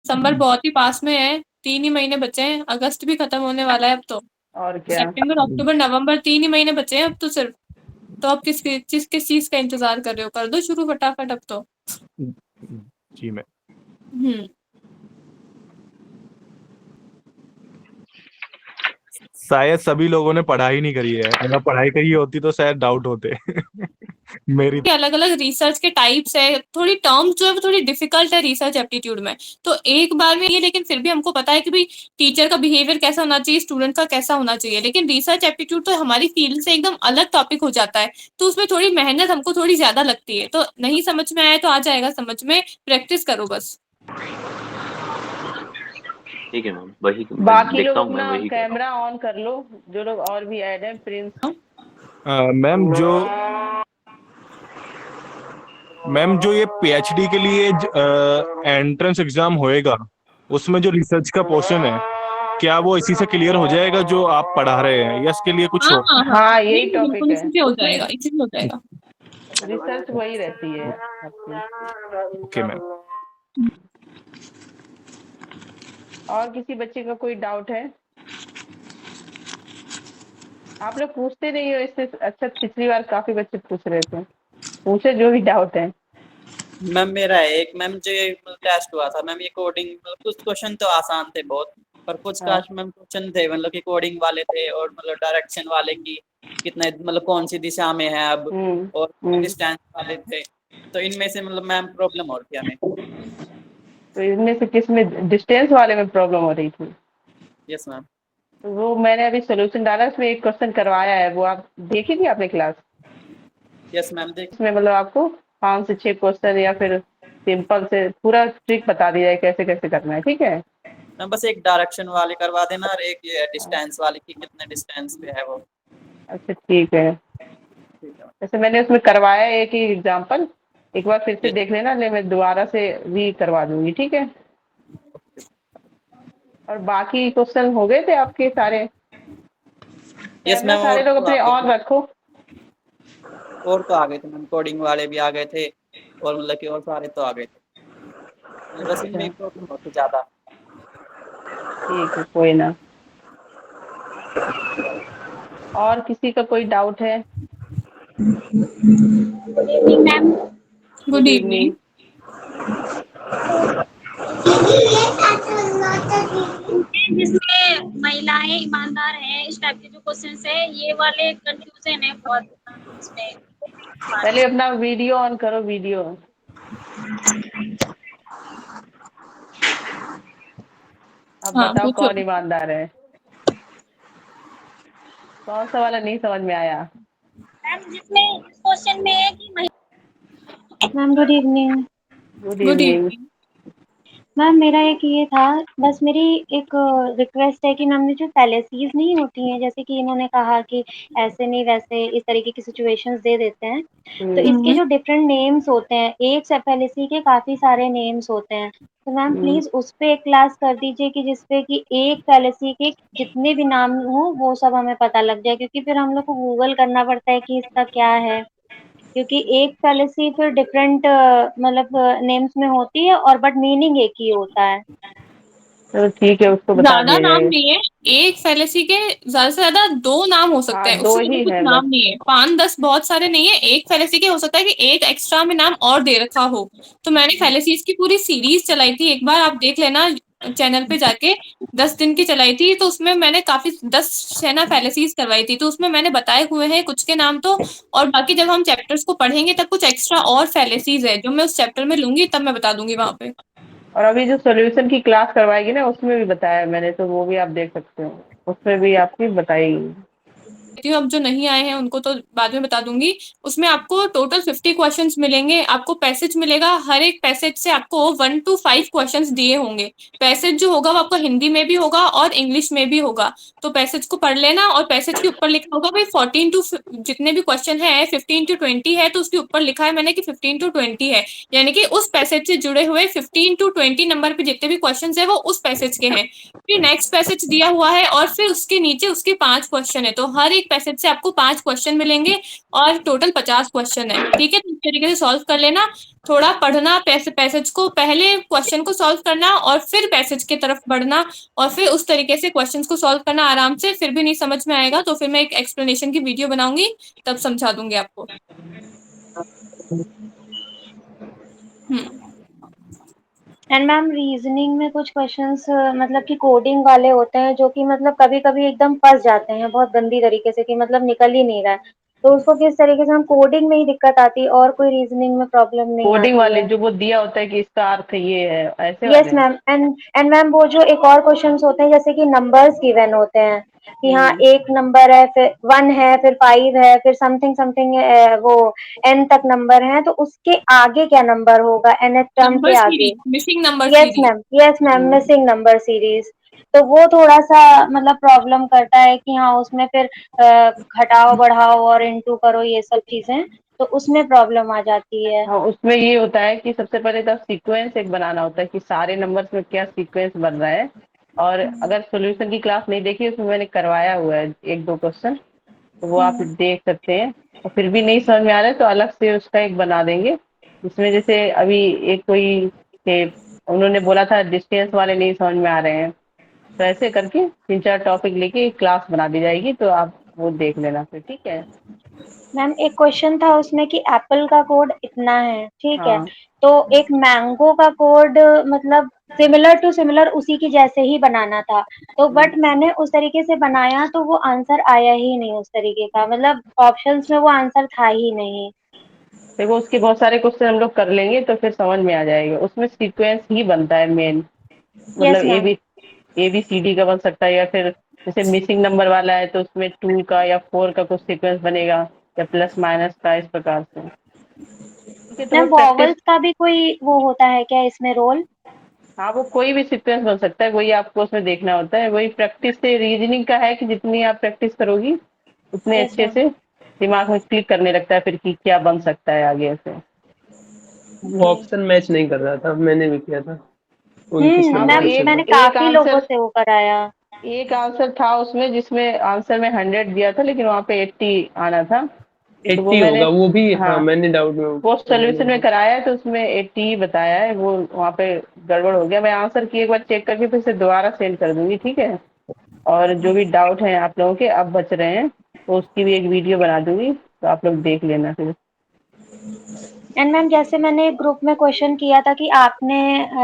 दिसंबर बहुत ही पास में है, 3 ही महीने बचे हैं, अगस्त भी खत्म होने वाला है अब तो। और क्या। सितंबर, अक्टूबर, नवंबर 3 ही महीने बचे हैं अब तो सिर्फ। तो आप किस चीज का इंतजार कर रहे हो? कर दो शुरू फटाफट अब तो। जी मैम। हम्म। शायद सभी लोगों ने पढ़ाई नहीं करी है, अगर पढ़ाई करी होती तो शायद डाउट होते। मेरी अलग अलग रिसर्च के टाइप्स है, थोड़ी टर्म्स जो है वो थोड़ी डिफिकल्ट है रिसर्च एप्टीट्यूड में, तो एक बार में ये, लेकिन फिर भी हमको पता है कि भाई टीचर का बिहेवियर कैसा होना चाहिए, स्टूडेंट का कैसा होना चाहिए, लेकिन रिसर्च एप्टीट्यूड तो हमारी फील्ड से एकदम अलग टॉपिक हो जाता है, तो उसमें थोड़ी मेहनत हमको थोड़ी ज्यादा लगती है। तो नहीं समझ में आए तो आ जाएगा समझ में, प्रैक्टिस करो बस। ठीक है मैम, वही बाकी लोग देखता हूँ, मैं अपना वही कर रहा हूँ। कैमरा ऑन कर लो, जो लोग और भी ऐड हैं। प्रिंस। मैम जो ये पीएचडी के लिए एंट्रेंस एग्जाम होएगा, उसमें जो रिसर्च का पोर्शन है, क्या वो इसी से क्लियर हो जाएगा जो आप पढ़ा रहे हैं, या इसके लिए कुछ हाँ हो? हाँ हाँ, हाँ, नहीं यही नहीं, टॉपिक बिल्कुल है। इसी से हो जाएगा, इसी से हो जाएगा। रिसर्च वही रहती है आपकी। Okay ma'am. और किसी बच्चे का कोई डाउट है? आप लोग पूछते नहीं हो इससे अच्छा, पिछली बार काफी बच्चे पूछ रहे थे। पूछे जो भी डाउट है। मैम मेरा है एक, मैम जो ये टेस्ट हुआ था मैम, ये कोडिंग मतलब कुछ क्वेश्चन तो आसान थे बहुत, पर कुछ हाँ। मैम क्वेश्चन थे मतलब कि कोडिंग वाले थे, और मतलब डायरेक्शन वाले की कितने मतलब कौन सी दिशा में है अब, और डिस्टेंस वाले थे, तो इनमें से मतलब मैम प्रॉब्लम हो रही है हमें। तो इनमें से किस में डिस्टेंस वाले में प्रॉब्लम हो रही थी? Yes ma'am. तो वो मैंने अभी सोल्यूशन डाला, उसमें एक क्वेश्चन करवाया है, वो आप देखी थी आपने क्लास? यस मैम देख। इसमें मतलब आपको 5 से 6 क्वेश्चन या फिर सिंपल से पूरा ट्रिक बता दिया है कैसे कैसे करना है, ठीक है? मैम बस एक डायरेक्शन वाले करवा देना, और एक ये डिस्टेंस वाले की कितने डिस्टेंस पे है वो। अच्छा ठीक है। जैसे मैंने उसमें करवाया है एक ही एग्जाम्पल, एक बार फिर से देख लेना, ले मैं दोबारा से भी करवा दूंगी, ठीक है? और बाकी क्वेश्चन हो गए थे आपके सारे? Yes camera ma'am. सारे लोग अपने ऑन रखो। और तो आ गए थे मैम, कोडिंग वाले भी आ गए थे, और मतलब कि और सारे तो आ गए थे, बस इनमें प्रॉब्लम होती ज्यादा। ठीक है, कोई ना। और किसी का कोई डाउट है? Ma'am good evening. जिसमें महिलाएं ईमानदार हैं, इस टाइप के जो क्वेश्चन है, ये वाले कंफ्यूजन है बहुत इसमें। पहले अपना वीडियो ऑन करो, वीडियो। अब हाँ बताओ पूछो। कौन ईमानदार है? कौन सा वाला नहीं समझ में आया? मैम जिसमें इस क्वेश्चन में है कि ma'am good evening. Good good evening. Evening. Ma'am मेरा एक ये था, बस मेरी एक रिक्वेस्ट है कि मैम ने जो फैलेसीज नहीं होती हैं, जैसे कि इन्होंने कहा कि ऐसे नहीं वैसे इस तरीके की सिचुएशंस दे देते हैं, तो इसके जो डिफरेंट नेम्स होते हैं, एक फैलेसी के काफी सारे नेम्स होते हैं, तो मैम प्लीज उस पे एक क्लास कर दीजिए कि जिसपे कि एक फैलेसी के जितने भी नाम हो वो सब हमें पता लग जाए, क्योंकि फिर हम लोग को गूगल करना पड़ता है कि इसका क्या है, क्योंकि एक फैलेसी फिर डिफरेंट मतलब नेम्स में होती है, और बट मीनिंग एक ही होता है। चलो ठीक है, उसको बता ज्यादा दिया नाम जाएगा। नहीं है, एक फैलेसी के ज्यादा से ज्यादा 2 नाम हो सकते हाँ, हैं, 2 उससे ज्यादा ही कुछ है बस। नाम नहीं है, 5-10 बहुत सारे नहीं है। एक फैलेसी के हो सकता है कि एक एक्स्ट्रा में नाम और दे रखा हो। तो मैंने फैलेसीज की पूरी सीरीज चलाई थी, एक बार आप देख लेना चैनल पे जाके, 10 दिन की चलाई थी, तो उसमें मैंने काफी 10 है ना फैलेसीज करवाई थी, तो उसमें मैंने बताए हुए हैं कुछ के नाम तो, और बाकी जब हम चैप्टर्स को पढ़ेंगे तब कुछ एक्स्ट्रा और फैलेसीज है जो मैं उस चैप्टर में लूंगी, तब मैं बता दूंगी वहां पे। और अभी जो सॉल्यूशन की क्लास करवाएगी ना, उसमें भी बताया है मैंने, तो वो भी आप देख सकते हो, उसमें भी आपकी बताएगी। अब जो नहीं आए हैं उनको तो बाद में बता दूंगी। उसमें आपको टोटल 50 क्वेश्चंस मिलेंगे, आपको पैसेज मिलेगा, हर एक पैसेज से आपको 1 to 5 क्वेश्चंस दिए होंगे। पैसेज जो होगा वो आपको हिंदी में भी होगा और इंग्लिश में भी होगा, तो पैसेज को पढ़ लेना, और पैसेज के ऊपर लिखा होगा भाई 14 टू जितने भी क्वेश्चन है 15 to 20 है, तो उसके ऊपर लिखा है मैंने कि 15 to 20 है, यानी कि उस पैसेज से जुड़े हुए 15 to 20 नंबर पे जितने भी क्वेश्चन है वो उस पैसेज के हैं। फिर नेक्स्ट पैसेज दिया हुआ है, और फिर उसके नीचे उसके 5 क्वेश्चन है, तो हर एक पैसेज से आपको 5 क्वेश्चन मिलेंगे और टोटल 50 क्वेश्चन है, ठीक है। तो इस तरीके से सॉल्व कर लेना, थोड़ा पढ़ना पैसेज को, पहले क्वेश्चन को सॉल्व करना और फिर पैसेज की तरफ बढ़ना, और फिर उस तरीके से क्वेश्चंस को सॉल्व करना आराम से। फिर भी नहीं समझ में आएगा तो फिर मैं एक एक्सप्लेनेशन की वीडियो बनाऊंगी, तब समझा दूंगी आपको। एंड मैम रीजनिंग में कुछ क्वेश्चंस मतलब कि कोडिंग वाले होते हैं जो कि मतलब कभी कभी एकदम फंस जाते हैं बहुत गंदी तरीके से, कि मतलब निकल ही नहीं रहा है, तो उसको किस तरीके से, हम कोडिंग में ही दिक्कत आती है और कोई रीजनिंग में प्रॉब्लम नहीं कोडिंग आती वाले है? जो वो दिया होता है कि इसका अर्थ ये है, ऐसे यस वाले? मैम। एंड मैम वो जो एक और क्वेश्चंस होते हैं जैसे कि नंबर्स गिवन होते हैं कि हाँ एक नंबर है, फिर 1 है, फिर 5 है, फिर समथिंग समथिंग वो n तक नंबर है, तो उसके आगे क्या नंबर होगा nth टर्म नंबर के आगे? Series, missing number yes series. Ma'am, yes ma'am, missing number series. तो वो थोड़ा सा मतलब प्रॉब्लम करता है कि हाँ उसमें फिर घटाओ बढ़ाओ और इंटू करो ये सब चीजें, तो उसमें प्रॉब्लम आ जाती है। हाँ, उसमें ये होता है कि सबसे पहले तो सीक्वेंस एक बनाना होता है कि सारे नंबर्स में क्या सीक्वेंस बन रहा है। और अगर सॉल्यूशन की क्लास नहीं देखी, उसमें मैंने करवाया हुआ है 1-2 क्वेश्चन, तो वो आप देख सकते हैं। और फिर भी नहीं समझ में आ रहा है तो अलग से उसका एक बना देंगे, जिसमें जैसे अभी एक कोई थे, उन्होंने बोला था डिस्टेंस वाले नहीं समझ में आ रहे हैं, तो ऐसे करके 3-4 टॉपिक लेके एक क्लास बना दी जाएगी, तो आप वो देख लेना फिर, ठीक है। मैम एक क्वेश्चन था उसमें कि एप्पल का कोड इतना है, ठीक है, हाँ। तो एक मैंगो का कोड मतलब सिमिलर टू सिमिलर उसी की जैसे ही बनाना था, तो बट मैंने उस तरीके से बनाया तो वो आंसर आया ही नहीं उस तरीके का, मतलब ऑप्शंस में वो आंसर था ही नहीं। देखो उसके बहुत सारे क्वेश्चन हम लोग कर लेंगे तो फिर समझ में आ जाएगा, उसमें सीक्वेंस ही बनता है मेन। मतलब yes ma'am. A B C D का बन सकता है, या फिर जैसे मिसिंग नंबर वाला है तो उसमें 2 का या 4 का कुछ सीक्वेंस बनेगा, या प्लस माइनस का, इस प्रकार से। ठीक है, तो वो मैम प्रैक्टिस। वॉवल्स का भी कोई वो होता है क्या इसमें रोल? हाँ, वो कोई भी सीक्वेंस बन सकता है, वही आपको उसमें देखना होता है। वही प्रैक्टिस से, रीजनिंग का है कि जितनी आप प्रैक्टिस करोगी उतने यस अच्छे मैम। से दिमाग में क्लिक करने लगता है फिर कि क्या बन सकता है आगे से। वो ऑप्शन मैच नहीं कर रहा था, मैंने भी किया था 29 हाँ, वो नंबर मैम पूछे मैंने थे। एक काफी लोगों आंसर से वो कराया। एक आंसर था उसमें जिसमें आंसर में 100 दिया था, लेकिन वहाँ पे 80 आना था, तो वो 80 मैंने, होगा वो भी, हाँ हाँ, मैंने डाउट में वो समझ सोल्यूशन गया में था। कराया है तो उसमें 80 ही बताया है, वो वहाँ पे गड़बड़ हो गया। मैं आंसर की एक बार चेक करके फिर से दोबारा सेंड कर दूंगी, ठीक है। और जो भी डाउट है आप लोगों के अब बच रहे हैं, तो उसकी भी एक वीडियो बना दूंगी, तो आप लोग देख लेना फिर। एंड मैम जैसे मैंने ग्रुप में क्वेश्चन किया था कि आपने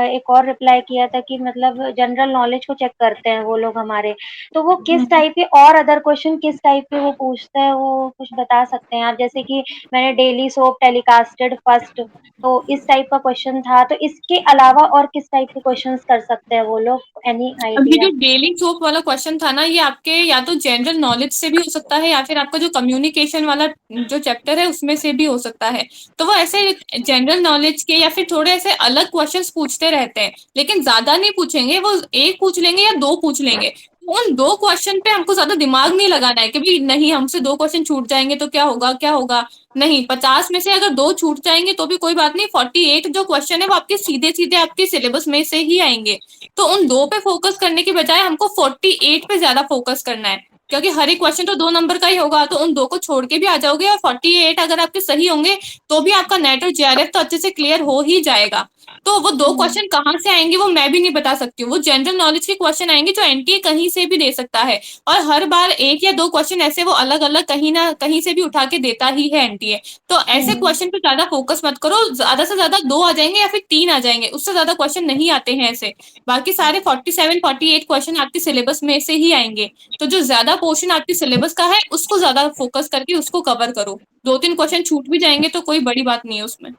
एक और रिप्लाई किया था कि मतलब जनरल नॉलेज को चेक करते हैं वो लोग हमारे, तो वो किस टाइप के और अदर क्वेश्चन किस टाइप के वो पूछते हैं, वो कुछ बता सकते हैं आप? जैसे कि मैंने डेली सोप टेलीकास्टेड फर्स्ट, तो इस टाइप का क्वेश्चन था, तो इसके अलावा और किस टाइप के क्वेश्चंस कर सकते हैं वो लोग, एनी अब ये जो आइडिया? डेली सोप वाला क्वेश्चन था ना, ये आपके या तो जनरल नॉलेज से भी हो सकता है, या फिर आपका जो कम्युनिकेशन वाला जो चैप्टर है उसमें से भी हो सकता है। तो वो ऐसे जनरल नॉलेज के या फिर थोड़े ऐसे अलग क्वेश्चंस पूछते रहते हैं, लेकिन ज्यादा नहीं पूछेंगे, वो एक पूछ लेंगे या दो पूछ लेंगे। तो उन दो क्वेश्चन पे हमको ज्यादा दिमाग नहीं लगाना है कि भाई नहीं हमसे दो क्वेश्चन छूट जाएंगे तो क्या होगा क्या होगा। नहीं, 50 में से अगर दो छूट जाएंगे तो भी कोई बात नहीं, 48 जो क्वेश्चन है वो आपके सीधे सीधे आपके सिलेबस में से ही आएंगे। तो उन दो पे फोकस करने की बजाय हमको 48 पे ज्यादा फोकस करना है, क्योंकि हर एक क्वेश्चन तो 2 नंबर का ही होगा, तो उन दो को छोड़ के भी आ जाओगे और 48 अगर आपके सही होंगे तो भी आपका नेट और जेआरएफ तो अच्छे से क्लियर हो ही जाएगा। तो वो दो क्वेश्चन कहाँ से आएंगे वो मैं भी नहीं बता सकती हूँ, वो जनरल नॉलेज के क्वेश्चन आएंगे जो एनटीए कहीं से भी दे सकता है। और हर बार एक या दो क्वेश्चन ऐसे वो अलग अलग कहीं ना कहीं से भी उठा के देता ही है एनटीए। तो ऐसे क्वेश्चन पे ज्यादा फोकस मत करो, ज्यादा से ज्यादा दो आ जाएंगे या फिर तीन आ जाएंगे, उससे ज्यादा क्वेश्चन नहीं आते हैं ऐसे। बाकी सारे 47-48 क्वेश्चन आपके सिलेबस में से ही आएंगे। तो जो ज्यादा पोर्शन आपके सिलेबस का है उसको ज्यादा फोकस करके उसको कवर करो। 2-3 क्वेश्चन छूट भी जाएंगे तो कोई बड़ी बात नहीं है उसमें।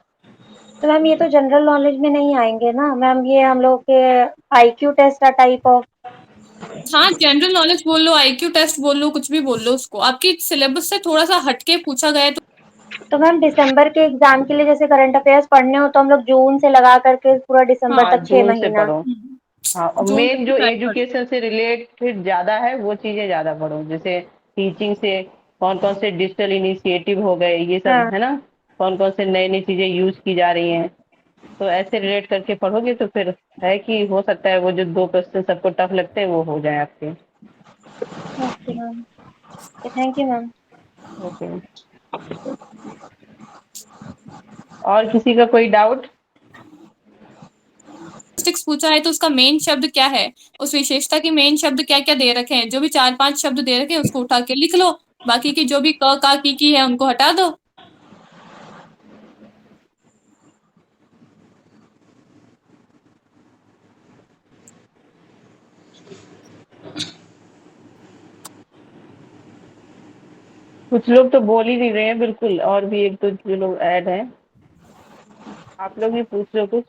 तो मैम ये तो जनरल नॉलेज में नहीं आएंगे ना मैम, ये हम लोग के आईक्यू टेस्ट टाइप ऑफ? हाँ, जनरल नॉलेज बोल लो, आईक्यू टेस्ट बोल लो, कुछ भी बोल लो, उसको आपके सिलेबस से थोड़ा सा हटके पूछा गया है तो। तो मैम दिसंबर के एग्जाम के लिए जैसे करंट अफेयर्स पढ़ने हो तो हम लोग जून से लगा करके पूरा दिसंबर हाँ। हाँ, तक 6 जून से महीना? पढ़ो। हाँ, और जून तक मेन की जो ट्राई करो। एजुकेशन से रिलेटेड ज्यादा है वो चीजें ज्यादा पढ़ो, जैसे टीचिंग से कौन कौन से डिजिटल इनिशिएटिव हो गए, ये सब हाँ। है ना, कौन कौन से नई नई चीजें यूज की जा रही हैं, तो ऐसे रिलेट करके पढ़ोगे तो फिर है कि हो सकता है वो जो 2 क्वेश्चन सबको टफ लगते हैं वो हो जाए आपके। Okay ma'am. Thank you ma'am. Okay, और किसी का कोई डाउट? लिंग्विस्टिक्स पूछा है तो उसका मेन शब्द क्या है, उस विशेषता के मेन शब्द क्या क्या दे रखे हैं, जो भी 4-5 शब्द दे रखे हैं उसको उठा के लिख लो, बाकी की जो भी क का की है उनको हटा दो। कुछ लोग तो बोल ही नहीं रहे हैं बिल्कुल, और भी एक दो जो लोग ऐड हैं, आप लोग भी पूछ लो कुछ।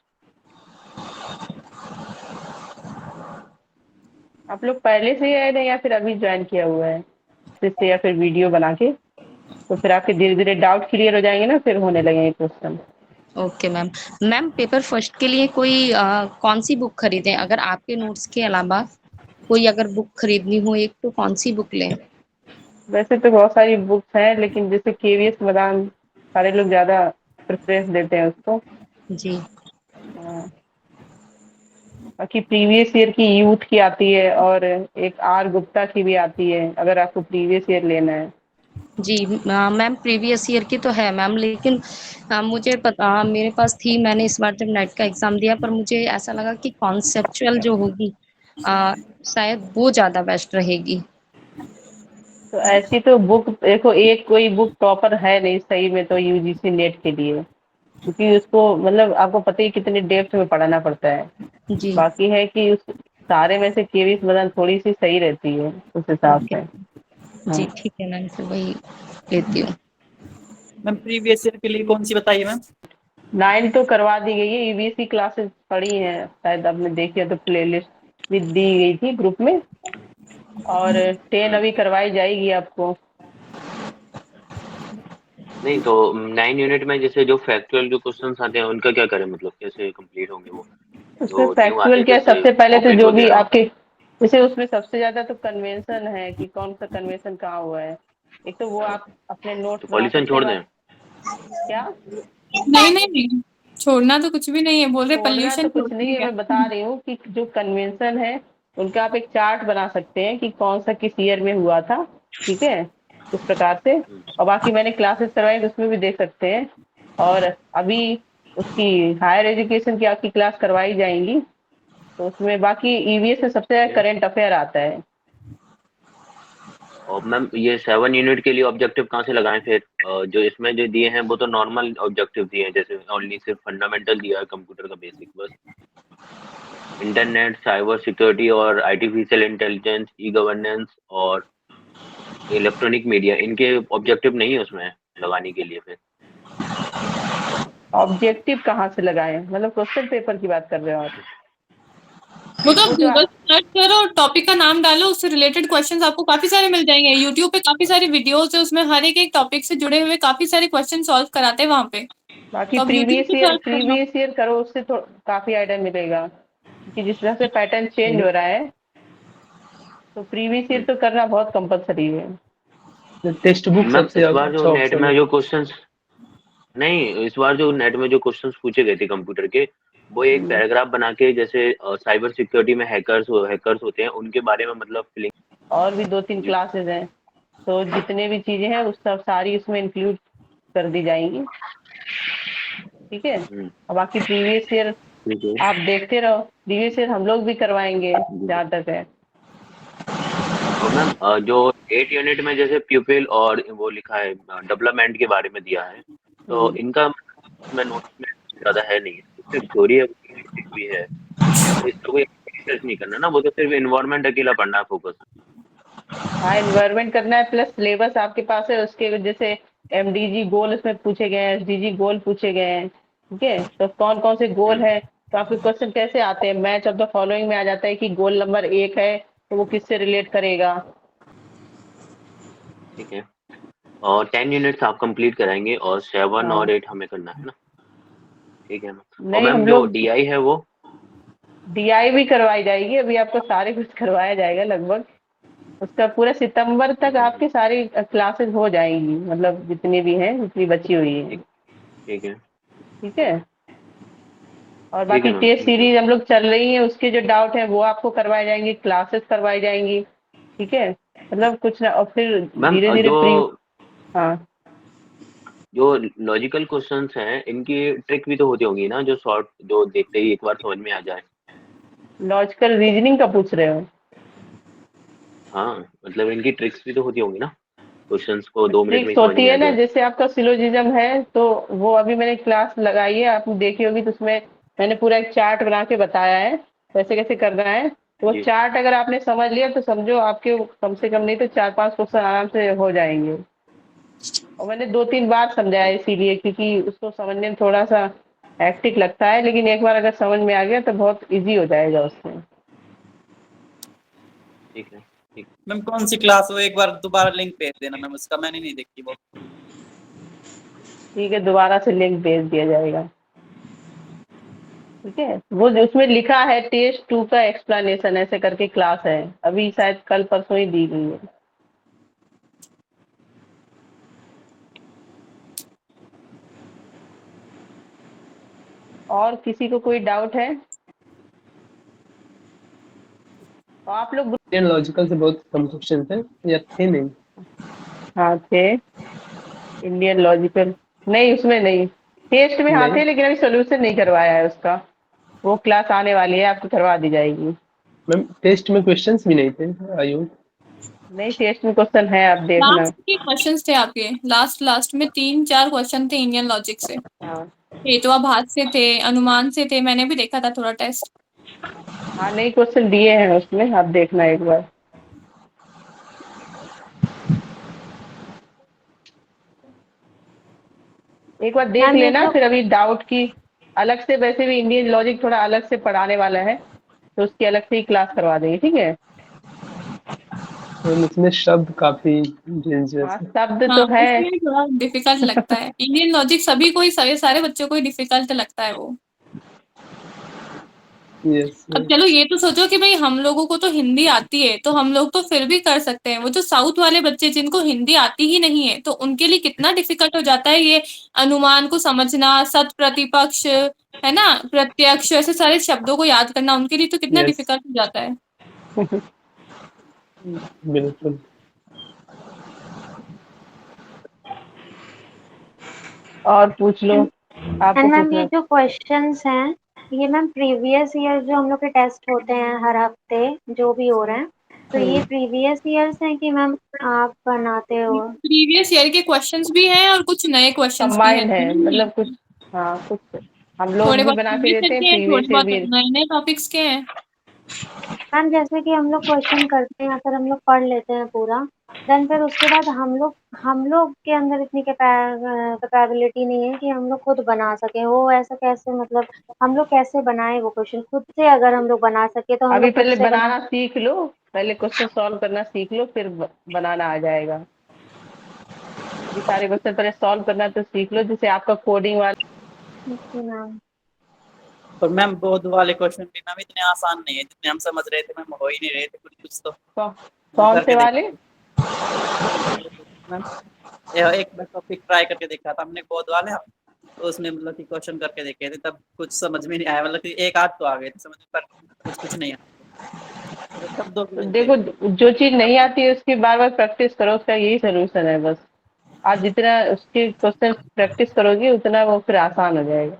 आप लोग पहले से ही ऐड है या फिर अभी ज्वाइन किया हुआ है इससे, या फिर वीडियो बना के? तो फिर आपके धीरे धीरे डाउट क्लियर हो जाएंगे ना, फिर होने लगेंगे question. Okay ma'am. Ma'am paper first के लिए कोई कौन सी बुक खरीदें, अगर आपके नोट्स के अलावा कोई अगर बुक खरीदनी हो एक, तो कौन सी बुक लें? वैसे तो बहुत सारी बुक्स हैं, लेकिन जैसे केवीएस मैदान सारे लोग ज़्यादा प्रेफरेंस देते हैं उसको। जी। हाँ, बाकी प्रीवियस ईयर की यूथ की आती है, और एक आर गुप्ता की भी आती है, अगर आपको प्रीवियस ईयर लेना है। जी मैम प्रीवियस ईयर की तो है मैम, लेकिन मुझे पता मेरे पास थी, मैंने इस बार जब नेट का एग्ज़ाम दिया, पर मुझे ऐसा लगा कि कॉन्सेप्चुअल जो होगी शायद वो ज़्यादा बेस्ट रहेगी। तो ऐसी तो बुक देखो, एक कोई बुक टॉपर है नहीं सही में तो यूजीसी नेट के लिए, क्योंकि उसको मतलब आपको पता ही कितने डेप्थ में पढ़ाना पड़ता है। जी। बाकी है कि उस सारे में से केवीएस मैदान थोड़ी सी सही रहती है उस हिसाब ओके। से। जी हाँ, ठीक है मैम, फिर वही लेती हूँ। मैम प्रीवियस ईयर के लिए कौन सी बताइए मैम? 9 तो करवा दी गई है, ईबीसी क्लासेस पड़ी हैं, शायद आपने देखी है तो प्लेलिस्ट भी दी गई थी ग्रुप में, और 10 अभी करवाई जाएगी आपको। नहीं तो 9 यूनिट में जैसे जो फैक्चुअल जो क्वेश्चंस आते हैं उनका क्या करें, मतलब कैसे कंप्लीट होंगे वो उसमें जो न्यू आते फैक्चुअल हैं, क्या है, जैसे सबसे पहले तो पॉकेट जो भी वगैरह? आपके, जैसे उसमें सबसे ज्यादा तो कन्वेंशन है कि कौन सा कन्वेंशन कहाँ हुआ है। एक तो वो आप अपने तो नोट्स बना पॉल्यूशन सकते छोड़ हैं दें? क्या? नहीं नहीं नहीं, छोड़ना तो कुछ भी नहीं है, बोल रहे छोड़ना तो पोल्यूशन कुछ नहीं है, मैं बता रही हूँ कि जो कन्वेंशन है उनका आप एक चार्ट बना सकते हैं कि कौन सा किस ईयर में हुआ था, ठीक है, इस प्रकार से। और बाकी मैंने क्लासेस करवाई तो उसमें भी देख सकते हैं, और अभी उसकी हायर एजुकेशन की आपकी क्लास करवाई जाएंगी, तो उसमें बाकी ईवीएस में सबसे ज्यादा करंट अफेयर आता है। और मैम ये 7 यूनिट के लिए ऑब्जेक्टिव कहाँ से लगाएं फिर? जो इसमें जो दिए हैं वो तो नॉर्मल ऑब्जेक्टिव दिए हैं, जैसे ओनली सिर्फ फंडामेंटल दिया है कंप्यूटर का बेसिक बस। इंटरनेट, साइबर सिक्योरिटी और आर्टिफिशियल इंटेलिजेंस, ई गवर्नेंस और इलेक्ट्रॉनिक मीडिया, इनके ऑब्जेक्टिव नहीं है उसमें लगाने के लिए फिर? ऑब्जेक्टिव कहाँ से लगाएं, मतलब क्वेश्चन पेपर की बात कर रहे हो आप? वो तो वो जो गूगल सर्च करो, टॉपिक का नाम डालो, उससे रिलेटेड क्वेश्चंस आपको काफी सारे मिल जाएंगे। यूट्यूब पे काफी सारी वीडियोस है, उसमें हर एक एक टॉपिक से जुड़े हुए काफी सारे क्वेश्चन सॉल्व कराते हैं वहां पे, बाकी तो आप यूट्यूब पे सर्च करना। प्रीवियस ईयर करो, उससे तो काफी आइडिया मिलेगा, क्योंकि जिस तरह से पैटर्न चेंज हो रहा है, तो प्रीवियस ईयर तो करना बहुत कंपलसरी है। टेक्स्ट बुक मैम सबसे इस बार जो अच्छा नेट ऑप्शन में है। जो क्वेश्चंस नहीं, इस बार जो नेट में जो क्वेश्चंस पूछे गए थे कंप्यूटर के, वो एक पैराग्राफ बना के, जैसे साइबर सिक्योरिटी में हैकर्स होते हैं उनके बारे में, मतलब फिलिंग। और भी 2-3 जी। क्लासेस हैं, तो जितने भी चीजें हैं उस सब सारी उसमें इंक्लूड कर दी जाएंगी, ठीक है। और बाकी प्रीवियस ईयर ठीक है। आप देखते रहो, प्रीवियस ईयर हम लोग भी करवाएंगे जी। जहाँ तक है। और मैम जो 8 यूनिट में जैसे प्यूपिल और वो लिखा है डेवलपमेंट के बारे में दिया है, तो इनका मैं नोट्स में ज़्यादा है नहीं, सिर्फ थ्योरी है, बेसिक भी है, तो इस पर कोई रिसर्च नहीं करना ना, वो तो सिर्फ इन्वायरमेंट अकेला पढ़ना है फोकस। हाँ, एनवायरनमेंट करना है, प्लस सिलेबस आपके पास है, उसके जैसे एमडीजी गोल उसमें पूछे गए हैं, एसडीजी गोल पूछे गए हैं, ठीक है, तो कौन कौन से गोल है, तो आपके क्वेश्चन कैसे आते हैं, मैच ऑफ द फॉलोइंग में आ जाता है कि गोल नंबर 1 है तो वो किससे रिलेट करेगा। ठीक है। और 10 यूनिट्स आप कंप्लीट कराएंगे और 7 हाँ, और 8 हमें करना है ना? ठीक है मैम। और नहीं मैम हम जो लोग डीआई है वो? डीआई भी करवाई जाएगी, अभी आपको सारे कुछ करवाया जाएगा लगभग, उसका पूरा सितंबर तक आपकी सारी क्लासेस हो जाएंगी, मतलब जितनी भी हैं, जितनी बची हुई ठीक। हैं, ठीक है। ठीक है। और ठीक है बाकी ma'am, test thank you. Series हम लोग चल रही है, उसके जो डाउट है वो आपको करवाए जाएंगे, क्लासेस करवाई जाएंगी, ठीक है, मतलब कुछ ना, और फिर मैम धीरे धीरे हाँ जो लॉजिकल क्वेश्चंस हैं इनकी ट्रिक भी तो होती होंगी ना, जो शॉर्ट जो देखते ही एक बार समझ में आ जाए। लॉजिकल रीजनिंग का पूछ रहे हो? हाँ, मतलब इनकी ट्रिक्स भी तो होती होंगी ना, क्वेश्चंस को 2 मिनट में ही ट्रिक्स समझ होती में आ है ना, जाए। जैसे आपका सिलोजिज्म है तो वो अभी मैंने क्लास लगाई है, आपने देखी होगी, तो उसमें मैंने पूरा एक चार्ट बना के बताया है कैसे कैसे करना है। तो वो जी। चार्ट अगर आपने समझ लिया तो समझो आपके कम से कम नहीं तो 4-5 क्वेश्चन आराम से हो जाएंगे। और मैंने 2-3 बार समझाया इसीलिए, क्योंकि उसको समझने में थोड़ा सा हेक्टिक लगता है, लेकिन एक बार अगर समझ में आ गया तो बहुत इजी हो जाएगा उसमें। ठीक है, ठीक। मैम कौन सी क्लास हो, एक बार दोबारा लिंक भेज देना मैम, उसका मैंने नहीं देखी वो। ठीक है, दोबारा से लिंक भेज दिया जाएगा। ठीक है, वो उसमें लिखा है टेस्ट 2 का एक्सप्लेनेशन ऐसे करके क्लास है, अभी शायद कल परसों ही दी गई है। और किसी को कोई डाउट है तो आप लोग इंडियन लॉजिकल से बहुत कम क्वेश्चन थे या थे नहीं? हाँ थे, इंडियन लॉजिकल नहीं, उसमें नहीं, टेस्ट में हाँ नहीं थे, लेकिन अभी सोल्यूशन नहीं करवाया है उसका, वो क्लास आने वाली है, आपको करवा दी जाएगी। मैम, टेस्ट में क्वेश्चंस भी नहीं थे आयु? नहीं, टेस्ट में क्वेश्चन है, आप देखना। लास्ट के क्वेश्चंस थे आपके, लास्ट में 3-4 क्वेश्चन थे इंडियन लॉजिक से, हाँ हेतुआभास से थे, अनुमान से थे, मैंने भी देखा था थोड़ा टेस्ट। हाँ, नहीं क्वेश्चन दिए हैं उसमें, आप देखना एक बार। एक बार देख मैम ये लेना, जो फिर अभी डाउट की अलग से, वैसे भी इंडियन लॉजिक थोड़ा अलग से पढ़ाने वाला है, तो उसकी अलग से ही क्लास करवा देंगे, ठीक है। मैम इसमें शब्द काफी डेंजरस हाँ, है। शब्द हाँ, तो है। उसमें थोड़ा डिफिकल्ट लगता है इंडियन लॉजिक, सभी को ही, सारे सारे बच्चों को ही डिफिकल्ट लगता है वो। यस अब चलो ये तो सोचो कि भाई हम लोगों को तो हिंदी आती है, तो हम लोग तो फिर भी कर सकते हैं, वो जो साउथ वाले बच्चे जिनको हिंदी आती ही नहीं है, तो उनके लिए कितना डिफिकल्ट हो जाता है ये अनुमान को समझना, सत प्रतिपक्ष, है ना, प्रत्यक्ष, ऐसे सारे शब्दों को याद करना, उनके लिए तो कितना यस, डिफिकल्ट हो जाता है। बिल्कुल। और पूछ लो, आपको एंड मैम ये पूछना। जो क्वेश्चंस हैं, ये मैम प्रीवियस ईयर जो हम लोग के टेस्ट होते हैं हर हफ्ते जो भी हो रहे हैं, तो ये प्रीवियस ईयर्स हैं कि मैम आप बनाते हो? प्रीवियस ईयर के क्वेश्चंस भी हैं और कुछ नए क्वेश्चंस भी हैं, कंबाइंड है, दोनों ही मतलब कुछ, हैं। हाँ कुछ हम लोग थोड़े भी बहुत बना के प्रीवियस ईयर देते के हैं, हैं, थोड़े प्रीवियस ईयर बहुत भी। नए नए टॉपिक्स के हैं। मैम जैसे कि हम लोग क्वेश्चन करते हैं या फिर हम लोग पढ़ लेते हैं पूरा, देन फिर उसके बाद हम लोग के अंदर इतनी कैपेबिलिटी नहीं है कि हम लोग खुद बना सकें वो, ऐसा कैसे, मतलब हम लोग कैसे बनाए वो क्वेश्चन खुद से? अगर हम लोग बना सके तो हम अभी लोग खुद पहले से बना। बनाना सीख लो, पहले क्वेश्चन सॉल्व करना सीख लो, फिर बनाना आ जाएगा। अभी सारे क्वेश्चन पहले सॉल्व करना तो सीख लो, जैसे आपका कोडिंग वाला। Okay ma'am. और मैम बोध वाले क्वेश्चन भी मैम इतने आसान नहीं है जितने हम समझ रहे थे मैम, हो ही नहीं रहे थे कुछ कुछ तो। मैम कौन से करके वाले? मैम एक बार टॉपिक ट्राई करके देखा था हमने बोध वाले, तो उसमें मतलब कि क्वेश्चन करके देखे थे, तब कुछ समझ में नहीं आया, मतलब कि एक आध तो आ गए थे समझ में, पर कुछ कुछ नहीं आया, शब्दों की तो वजह देखो, से। जो चीज नहीं आती है उसकी बार बार प्रैक्टिस करो, उसका यही सोल्यूशन है बस। आप जितना उसके क्वेश्चन प्रैक्टिस करोगे उतना वो फिर आसान हो जाएगा।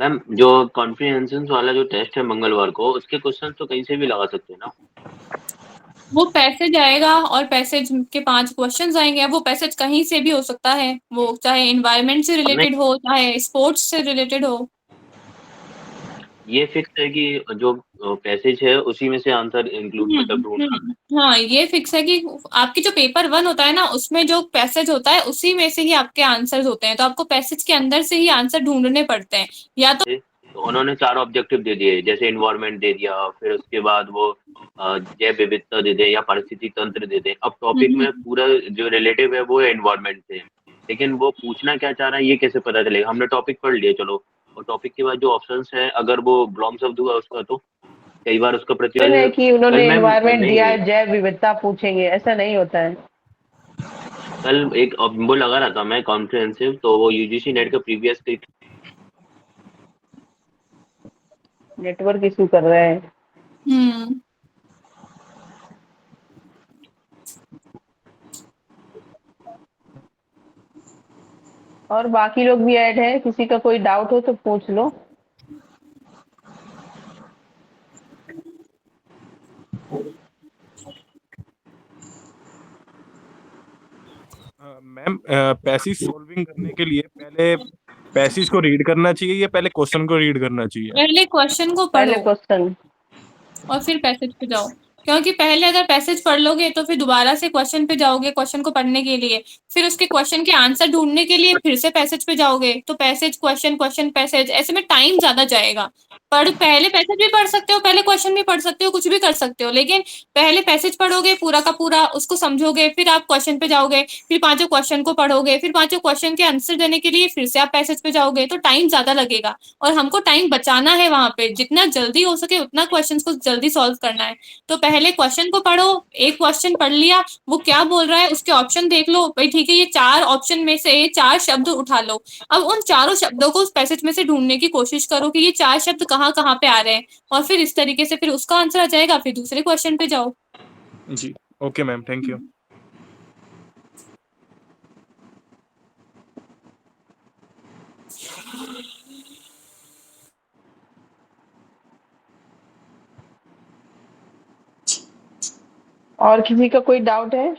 मैम जो कॉम्प्रिहेंशन वाला जो टेस्ट है मंगलवार को, उसके क्वेश्चन तो कहीं से भी लगा सकते हैं ना? वो पैसेज आएगा और पैसेज के 5 क्वेश्चंस आएंगे। अब वो पैसेज कहीं से भी हो सकता है, वो चाहे एनवायरनमेंट से हमने रिलेटेड हो, चाहे स्पोर्ट्स से रिलेटेड हो। ये फिक्स है कि जो पैसेज है उसी में से आंसर इंक्लूड मतलब ढूंढना है? हाँ, ये फिक्स है कि आपकी जो पेपर 1 होता है ना, उसमें जो पैसेज होता है उसी में से ही आपके आंसर्स होते हैं, तो आपको पैसेज के अंदर से ही आंसर ढूंढने पड़ते हैं, या तो तो उन्होंने 4 ऑब्जेक्टिव दे दिए, जैसे इन्वायरमेंट दे दिया, फिर उसके बाद वो जैव विविधता दे दे या पारिस्थितिक तंत्र दे दे। अब टॉपिक में पूरा जो रिलेटिव है वो है इन्वायरमेंट से, लेकिन वो पूछना क्या चाह रहा है ये कैसे पता चलेगा? हमने टॉपिक पढ़ लिया चलो, और टॉपिक के बाद जो ऑप्शंस है अगर वो ब्लॉम शब्द हुआ उसका, तो कई बार उसका है प्रतिकल कि कल उन्होंने मैम एनवायरमेंट दिया नहीं। है, जैव विविधता पूछेंगे, ऐसा नहीं होता है। कल एक वो लगा रहा था मैं कॉम्प्रिहेंसिव, तो वो यूजीसी नेट का प्रीवियस नेटवर्क इशू कर रहा है। हम्म। और बाकी लोग भी ऐड हैं, किसी का कोई डाउट हो तो पूछ लो। मैम पैसेज सॉल्विंग करने के लिए पहले पैसेज को रीड करना चाहिए या पहले क्वेश्चन को रीड करना चाहिए? पहले क्वेश्चन को पहले पढ़ो क्वेश्चन। और फिर पैसेज पे जाओ, क्योंकि पहले अगर पैसेज पढ़ लोगे तो फिर दोबारा से क्वेश्चन पे जाओगे क्वेश्चन को पढ़ने के लिए, फिर उसके क्वेश्चन के आंसर ढूंढने के लिए फिर से पैसेज पे जाओगे, तो पैसेज क्वेश्चन क्वेश्चन पैसेज, ऐसे में टाइम ज्यादा जाएगा। पहले पैसेज भी पढ़ सकते हो, पहले क्वेश्चन भी पढ़ सकते हो, कुछ भी कर सकते हो, लेकिन पहले पैसेज पढ़ोगे पूरा का पूरा, उसको समझोगे, फिर आप क्वेश्चन पे जाओगे, फिर पांचों क्वेश्चन को पढ़ोगे, फिर पांचों क्वेश्चन के आंसर देने के लिए फिर से आप पैसेज पे जाओगे, तो टाइम ज्यादा लगेगा। और हमको टाइम बचाना है वहां पे, जितना जल्दी हो सके उतना क्वेश्चंस को जल्दी सॉल्व करना है। तो पहले क्वेश्चन को पढ़ो, एक क्वेश्चन पढ़ लिया, वो क्या बोल रहा है उसके ऑप्शन देख लो, भाई ठीक है ये 4 ऑप्शन में से 4 शब्द उठा लो। अब उन चारों शब्दों को उस पैसेज में से ढूंढने की कोशिश करो कि ये 4 शब्द कहाँ कहाँ पे आ रहे हैं, और फिर इस तरीके से फिर उसका आंसर आ जाएगा, फिर दूसरे क्वेश्चन पे जाओ। जी ओके मैम, थैंक यू। और किसी का कोई डाउट है?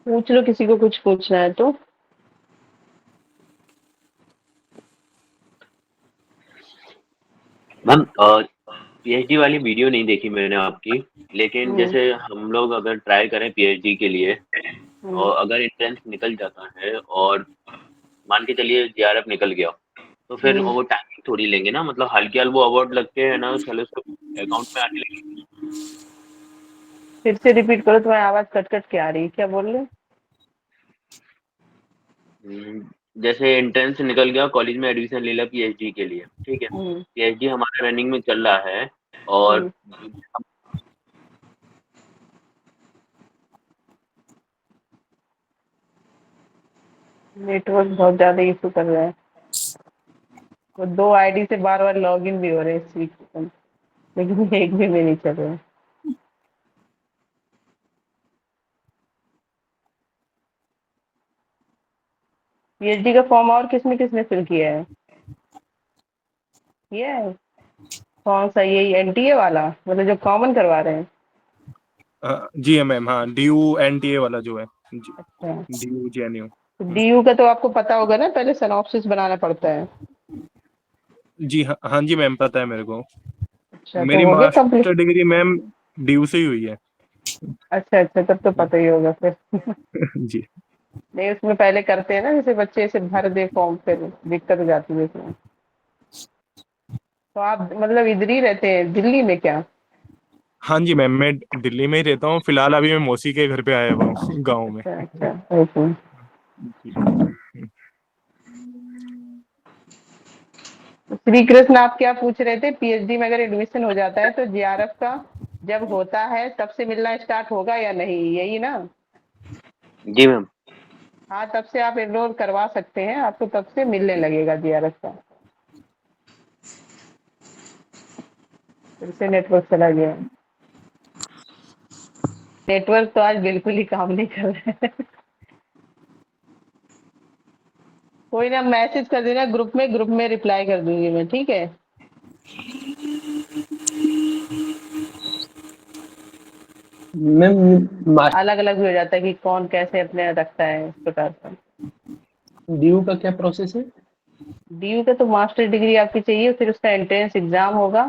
पूछ लो, किसी को कुछ पूछना है तो। मैम पीएचडी वाली वीडियो नहीं देखी मैंने आपकी, लेकिन हम्म, जैसे हम लोग अगर ट्राई करें पीएचडी के लिए हम्म, और अगर एंट्रेंस निकल जाता है और मान के चलिए जेआरएफ निकल गया, तो फिर हम्म। वो टाइमिंग थोड़ी लेंगे ना, मतलब हल्के वो अवार्ड लगते हैं ना, साले उसको अकाउंट में आने लगेंगे। फिर से रिपीट करो, तुम्हारी आवाज कट कट के आ रही है, क्या बोल रहे? जैसे एंट्रेंस निकल गया, कॉलेज में एडमिशन ले लिया पीएचडी के लिए, ठीक है, हम्म, पीएचडी हमारे रनिंग में चल रहा है और हम्म। नेटवर्क बहुत ज्यादा इशू कर रहा है, वो 2 आईडी से बार बार लॉगिन भी हो रहे हैं इस वीक में, लेकिन एक भी में नहीं चल रहा है। पीएचडी का फॉर्म और किसने किसने फिल किया है? किया है? कौन सा, यही एनटीए वाला, मतलब जो कॉमन करवा रहे हैं? जी मैम, हाँ DU NTA वाला जो है जी, अच्छा, DU JNU। डीयू का तो आपको पता होगा ना, पहले सिनॉप्सिस बनाना पड़ता है। जी हाँ, हाँ जी मैम, पता है मेरे को। अच्छा, तो मेरी हो गया complete? Master degree ma'am DU से ही हुई है। अच्छा अच्छा, तब तो पता ही होगा फिर। जी नहीं, उसमें पहले करते हैं ना, जैसे बच्चे से भर दे फॉर्म, फिर दिक्कत हो जाती है इसमें। तो आप मतलब इधर ही रहते हैं दिल्ली में क्या? हाँ जी मैम, मैं दिल्ली में ही रहता हूँ फिलहाल, अभी मैं मौसी के घर पे आया हुआ हूँ गाँव में। अच्छा अच्छा, ओके। जी। श्री कृष्ण, आप क्या पूछ रहे थे? पीएचडी में अगर एडमिशन हो जाता है तो जेआरएफ का जब होता है तब से मिलना स्टार्ट होगा या नहीं, यही ना? जी मैम। हाँ, तब से आप एनरोल करवा सकते हैं, आपको तब से मिलने लगेगा जेआरएफ का। फिर से नेटवर्क चला गया। नेटवर्क तो आज बिल्कुल ही काम नहीं कर रहा है। कोई ना, मैसेज कर देना ग्रुप में रिप्लाई कर दूंगी मैं, ठीक है? मैम अलग अलग भी हो जाता है कि कौन कैसे अपने रखता है, इस प्रकार का। डीयू का क्या प्रोसेस है? डीयू का तो मास्टर डिग्री आपकी चाहिए, फिर उसका एंट्रेंस एग्जाम होगा,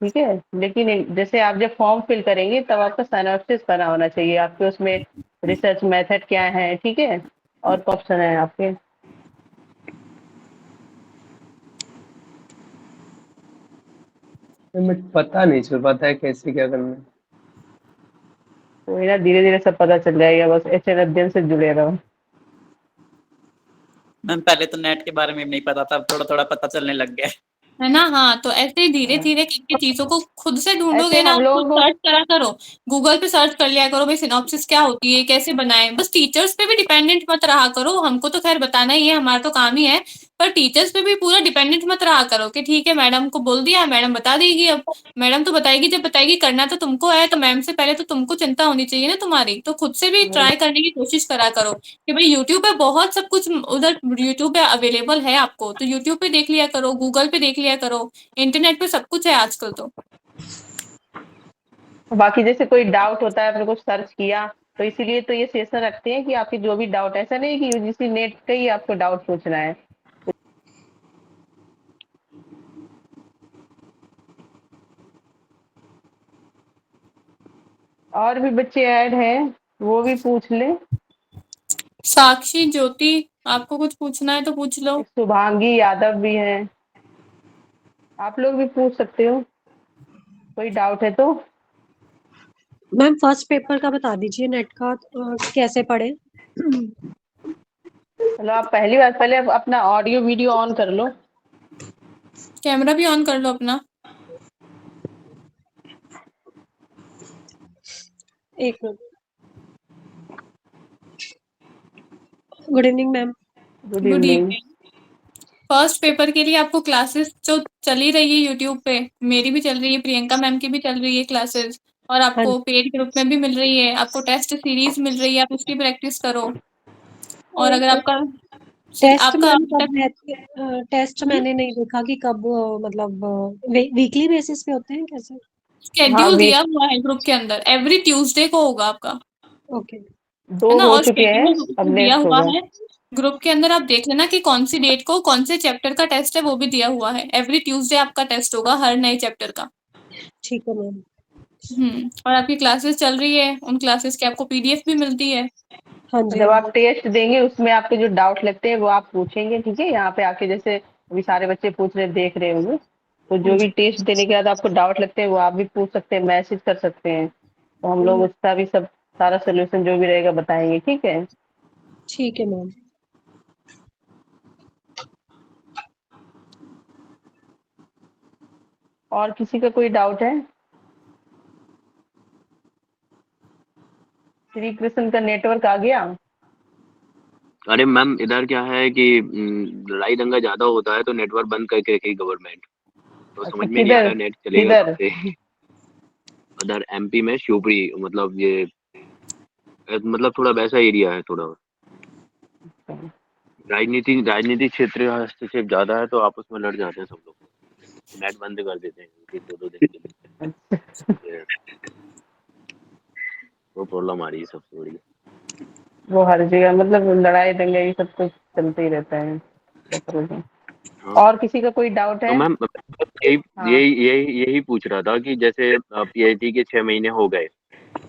ठीक है? लेकिन जैसे आप जब फॉर्म फिल करेंगे तब आपका सिनॉप्सिस बना होना चाहिए, आपके उसमें रिसर्च मेथड क्या है, ठीक है? और ऑप्शन है आपके। मैम पता नहीं चल पाता है कैसे क्या करना है। वही ना, धीरे धीरे सब पता चल जाएगा, बस एचएन अध्ययन से जुड़े रहो। मैम पहले तो नेट के बारे में नहीं पता था, अब थोड़ा थोड़ा पता चलने लग गया है। है ना। हाँ, तो ऐसे ही धीरे धीरे करके चीजों को खुद से ढूंढोगे ऐसे ना, हम खुद लोगों को सर्च करा करो, गूगल पे सर्च कर लिया करो भाई सिनॉप्सिस क्या होती है, कैसे बनाए। बस टीचर्स पे भी डिपेंडेंट मत रहा करो, हमको तो खैर बताना ही है, हमारा तो काम ही है, पर टीचर्स पे भी पूरा डिपेंडेंट मत रहा करो कि ठीक है मैडम को बोल दिया, मैडम बता देगी। अब मैडम तो बताएगी, जब बताएगी करना तो तुमको है, तो मैम से पहले तो तुमको चिंता होनी चाहिए ना तुम्हारी, तो खुद से भी ट्राई करने की कोशिश करा करो कि भाई यूट्यूब पे बहुत सब कुछ, उधर यूट्यूब पे अवेलेबल है आपको, तो यूट्यूब पे देख लिया करो, गूगल पे देख लिया करो, इंटरनेट पे सब कुछ है आजकल तो। बाकी जैसे कोई डाउट होता है, अपने को सर्च किया, तो इसीलिए तो ये सेशन रखते हैं कि आपके जो भी डाउट, ऐसा नहीं कि यूजीसी नेट का ही आपको डाउट पूछना है। और भी बच्चे ऐड हैं, वो भी पूछ ले। साक्षी, ज्योति, आपको कुछ पूछना है तो पूछ लो। शुभांगी यादव भी है, आप लोग भी पूछ सकते हो, कोई डाउट है तो। मैम फर्स्ट पेपर का बता दीजिए नेट का, कैसे पढ़े? चलो आप पहली बार पहले अपना ऑडियो वीडियो ऑन कर लो। कैमरा भी ऑन कर लो अपना। एक minute. Good evening ma'am. Good good evening. Evening. First paper के लिए आपको क्लासेस जो चली रही है यूट्यूब पे, मेरी भी चल रही है, प्रियंका मैम की भी चल रही है क्लासेस, और हाँ आपको पेड ग्रुप में भी मिल रही है, आपको टेस्ट सीरीज मिल रही है, आप उसकी प्रैक्टिस करो। और अगर आपका टेस्ट आपका मैम अभी कब तक रहती है? टेस्ट मैंने नहीं देखा कि कब, मतलब वीकली बेसिस पे होते हैं कैसे? हाँ, शेड्यूल वीक दिया हुआ है ग्रुप के अंदर, एवरी ट्यूसडे को होगा आपका, ओके। 2 है ना। हो और चुके हैं, शेड्यूल अब दिया नेक्स्ट हुआ होगा। है ग्रुप के अंदर, आप देख लेना कि कौन सी डेट को कौन से चैप्टर का टेस्ट है, वो भी दिया हुआ है। एवरी ट्यूसडे आपका टेस्ट होगा हर नए चैप्टर का। ठीक है मैम। और आपकी क्लासेस चल रही है, उन क्लासेस की आपको पीडीएफ भी मिलती है। हाँ जी जब हाँ आप जी। टेस्ट देंगे उसमें आपके जो डाउट लगते हैं वो आप पूछेंगे, ठीक है, यहाँ पे आके, जैसे अभी सारे बच्चे पूछ रहे देख रहे होंगे, तो हाँ जो भी जी टेस्ट देने के बाद आपको डाउट लगते हैं वो आप भी पूछ सकते हैं, मैसेज कर सकते हैं, तो हम लोग उसका भी सब सारा सोल्यूशन जो भी रहेगा बताएंगे, ठीक है। ठीक है मैम। और किसी का कोई डाउट है? श्री कृष्ण का नेटवर्क आ गया। अरे मैम इधर क्या है कि लड़ाई दंगा ज्यादा होता है तो नेटवर्क बंद करके रखी गवर्नमेंट, तो अच्छा, समझ में नहीं आ किधर रहा नेट चलेगा किधर? कब से। उधर एमपी में शिवपुरी, मतलब ये मतलब थोड़ा वैसा एरिया है थोड़ा, राजनीति क्षेत्र हस्तक्षेप ज्यादा है तो आपस में लड़ जाते हैं सब लोग, नेट बंद कर देते हैं 2-2 दिन के लिए। ये वो प्रॉब्लम आ रही है सबसे बड़ी। वो हर जगह मतलब लड़ाई दंगे ये सब कुछ चलते ही रहता है क्षेत्रों में। हाँ और किसी का कोई डाउट तो है? मैम यही हाँ। यही यही यही पूछ रहा था कि जैसे पीएचडी के 6 महीने हो गए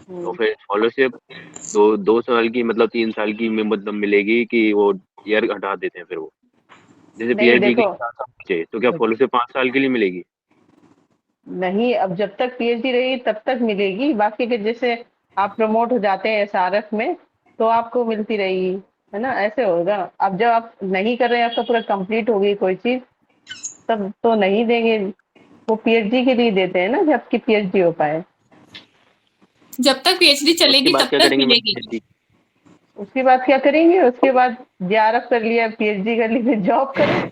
तो फिर स्कॉलरशिप 2 साल की मतलब 3 साल की में मतलब मिलेगी कि वो ईयर हटा देते हैं फिर वो, जैसे नहीं पीएचडी के देखो, 4 साल बचे तो क्या स्कॉलरशिप 5 साल के लिए मिलेगी? नहीं, अब जब तक पीएचडी रहेगी तब तक मिलेगी, बाकी के जैसे आप प्रमोट हो जाते हैं एसआरएफ में तो आपको मिलती रहेगी, है ना, ऐसे होगा। अब जब आप नहीं कर रहे हैं, आपका पूरा कंप्लीट हो गई कोई चीज, तब तो नहीं देंगे, वो पीएचडी के लिए देते हैं ना, जब आपकी पीएचडी हो पाए। जब तक पीएचडी उसके चलेगी बाद तब क्या तक करेंगे मिलेगी। मैम? उसके बाद क्या करेंगे? उसके बाद जेआरएफ कर लिया, पीएचडी कर ली, फिर जॉब करो।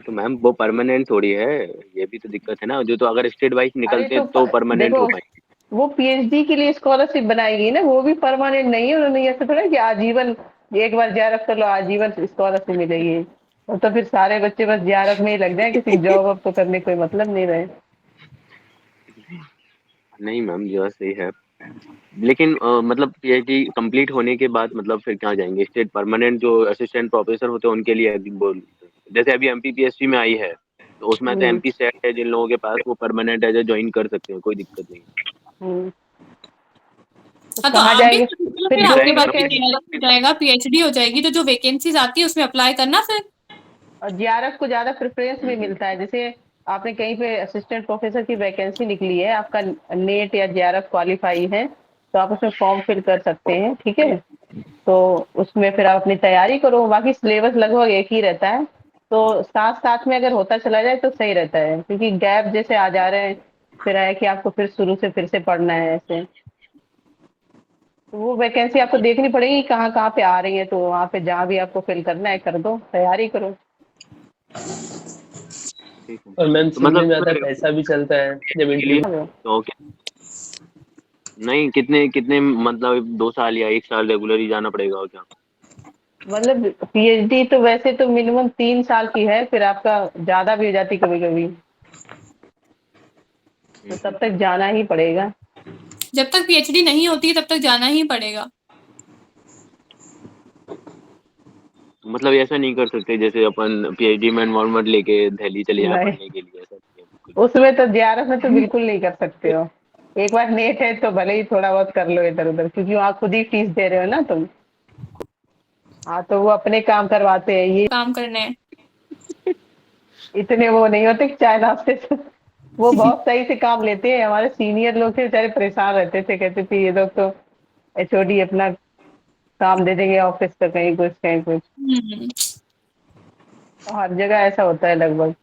तो मैम वो परमानेंट थोड़ी है, ये भी तो दिक्कत है ना, जो तो अगर स्टेट वाइज अरे निकलते तो हैं तो परमानेंट देखो, हो पाएंगे। वो पीएचडी के लिए स्कॉलरशिप बनाएगी ना, वो भी परमानेंट नहीं है, उन्होंने ऐसे थोड़ा कि आजीवन एक बार जेआरएफ कर लो आजीवन स्कॉलरशिप मिलेगी, और तो फिर सारे बच्चे बस जेआरएफ में ही लग जाए, किसी जॉब अब तो करने कोई मतलब नहीं रहे। नहीं मैम जो सही है, लेकिन मतलब पीएचडी कंप्लीट होने के बाद मतलब फिर कहाँ जाएंगे? स्टेट परमानेंट जो असिस्टेंट प्रोफेसर होते हैं उनके लिए बोल, जैसे अभी एमपीपीएससी में आई है तो उसमें तो हम्म, एमपी सेट है, जिन लोगों के पास वो परमानेंट एज ए ज्वाइन कर सकते हैं, कोई दिक्कत नहीं। हम्म, तो हाँ, तो कहाँ आप भी जाएंगे तो फिर? फिर जो आपके भी पास भी वैकेंसी, जेआरएफ हो जाएगा, पीएचडी हो जाएगी, तो जो वैकेंसीज आती है उसमें अप्लाई करना फिर। और जेआरएफ को ज्यादा प्रेफरेंस भी मिलता है, जैसे आपने कहीं पे असिस्टेंट प्रोफेसर की वैकेंसी निकली है, आपका नेट या जेआरएफ क्वालिफाई है, तो आप उसमें फॉर्म फिल कर सकते हैं, ठीक है। तो उसमें फिर आप अपनी तैयारी करो, बाकी सिलेबस लगभग एक ही रहता है, तो साथ साथ में अगर होता चला जाए तो सही रहता है, क्योंकि गैप जैसे आ जा रहे हैं, फिर है कि आपको फिर शुरू से फिर से पढ़ना है ऐसे। तो वो वैकेंसी आपको देखनी पड़ेगी कहाँ कहाँ पे आ रही है, तो वहाँ पे जहाँ भी आपको फिल करना है कर दो, तैयारी करो। ठीक है। और मैम तो सुनने मतलब में आता है पैसा भी चलता है जब के लिए इंटरव्यू। तो नहीं, कितने कितने मतलब 2 साल या 1 साल रेगुलर ही जाना पड़ेगा और क्या? मतलब पीएचडी तो वैसे तो मिनिमम 3 साल की है, फिर आपका ज्यादा भी हो जाती कभी कभी, तो तब तक जाना ही पड़ेगा। जब तक पीएचडी नहीं होती है तब तक जाना ही पड़ेगा। मतलब ऐसा नहीं कर सकते जैसे अपन पीएचडी में एनवायरनमेंट लेके दिल्ली चले जाए नहीं, पढ़ने के लिए, ऐसा नहीं है बिल्कुल। उसमें तो जेआरएफ में तो बिल्कुल नहीं कर सकते हो। एक बार नेट है तो भले ही थोड़ा बहुत कर लो इधर उधर, क्योंकि वहाँ खुद ही फीस दे रहे हो ना तुम। हाँ, तो वो अपने काम करवाते हैं, ये काम करने हैं। इतने वो नहीं होते कि चाय नाश्ते से। वो बहुत सही से काम लेते हैं, हमारे सीनियर लोग थे बेचारे परेशान रहते थे, कहते थे ये लोग तो एचओडी अपना काम दे देंगे ऑफिस का, कहीं कुछ कहीं कुछ। हम्म। तो हर जगह ऐसा होता है लगभग।